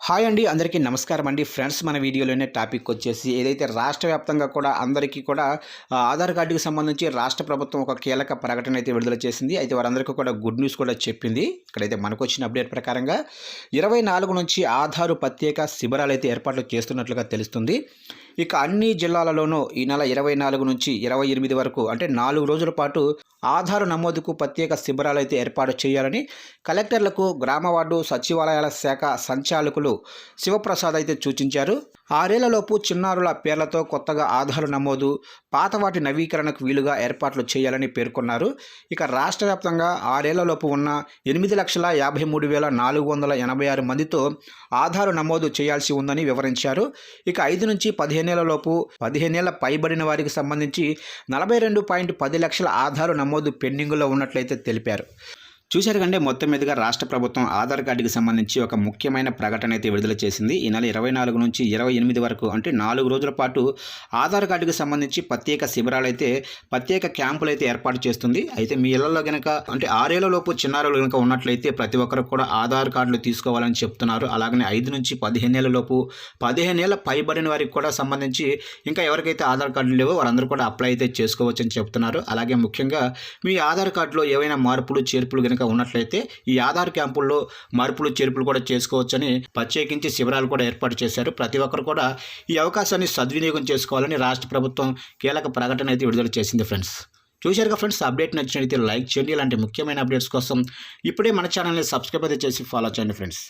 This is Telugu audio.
హాయ్ అండి, అందరికీ నమస్కారం అండి. ఫ్రెండ్స్, మన వీడియోలోనే టాపిక్ వచ్చేసి ఏదైతే రాష్ట్ర వ్యాప్తంగా కూడా అందరికీ కూడా ఆధార్ కార్డుకి సంబంధించి రాష్ట్ర ప్రభుత్వం ఒక కీలక ప్రకటన అయితే విడుదల చేసింది. అయితే వారందరికీ కూడా గుడ్ న్యూస్ కూడా చెప్పింది. ఇక్కడైతే మనకు వచ్చిన అప్డేట్ ప్రకారంగా 24 నుంచి ఆధారు ప్రత్యేక శిబిరాలు అయితే ఏర్పాట్లు చేస్తున్నట్లుగా తెలుస్తుంది. ఇక అన్ని జిల్లాలలోనూ ఈ నెల 24 నుంచి 28 వరకు అంటే 4 రోజుల పాటు ఆధార్ నమోదుకు ప్రత్యేక శిబిరాలు అయితే ఏర్పాటు చేయాలని కలెక్టర్లకు గ్రామ వార్డు సచివాలయాల శాఖ సంచాలకులు శివప్రసాద్ అయితే సూచించారు. 6 ఏళ్లలోపు చిన్నారుల పేర్లతో కొత్తగా ఆధార్ నమోదు, పాత వాటి నవీకరణకు వీలుగా ఏర్పాట్లు చేయాలని పేర్కొన్నారు. ఇక రాష్ట్ర వ్యాప్తంగా 6 ఏళ్లలోపు ఉన్న 8,53,486 మందితో ఆధార్ నమోదు చేయాల్సి ఉందని వివరించారు. ఇక 5 నుంచి 15 ఏళ్లలోపు 15 ఏళ్ల పైబడిన వారికి సంబంధించి 42.10 లక్షల ఆధార్ నమోదు పెండింగ్లో ఉన్నట్లయితే తెలిపారు. చూశారు కంటే మొత్తం మీదుగా రాష్ట్ర ప్రభుత్వం ఆధార్ కార్డుకి సంబంధించి ఒక ముఖ్యమైన ప్రకటన అయితే విడుదల చేసింది. ఈ నెల 24 నుంచి 28 వరకు అంటే 4 రోజుల పాటు ఆధార్ కార్డుకి సంబంధించి ప్రత్యేక శిబిరాలు అయితే ప్రత్యేక క్యాంపులు అయితే ఏర్పాటు చేస్తుంది. అయితే మీ ఇళ్లలో కనుక అంటే 6 ఏళ్లలోపు చిన్నారులు కనుక ఉన్నట్లయితే ప్రతి ఒక్కరు కూడా ఆధార్ కార్డులు తీసుకోవాలని చెప్తున్నారు. అలాగనే 5 నుంచి 15 ఏళ్లలోపు 15 ఏళ్ల పైబడిన వారికి కూడా సంబంధించి ఇంకా ఎవరికైతే ఆధార్ కార్డులు లేవో వారందరూ కూడా అప్లై అయితే చేసుకోవచ్చు అని చెప్తున్నారు. అలాగే ముఖ్యంగా మీ ఆధార్ కార్డులో ఏవైనా మార్పులు చేర్పులు ఉన్నట్లయితే ఈ ఆధార్ క్యాంపుల్లో మార్పులు చేర్పులు కూడా చేసుకోవచ్చని ప్రత్యేకించి శిబిరాలు కూడా ఏర్పాటు చేశారు. ప్రతి ఒక్కరు కూడా ఈ అవకాశాన్ని సద్వినియోగం చేసుకోవాలని రాష్ట్ర ప్రభుత్వం కీలక ప్రకటన అయితే విడుదల చేసింది. ఫ్రెండ్స్, చూశారుగా ఫ్రెండ్స్, అప్డేట్ నచ్చినట్లయితే లైక్ చేయండి. ఇలాంటి ముఖ్యమైన అప్డేట్స్ కోసం ఇప్పుడే మన ఛానల్ని సబ్స్క్రైబ్ అయితే చేసి ఫాలో చేయండి ఫ్రెండ్స్.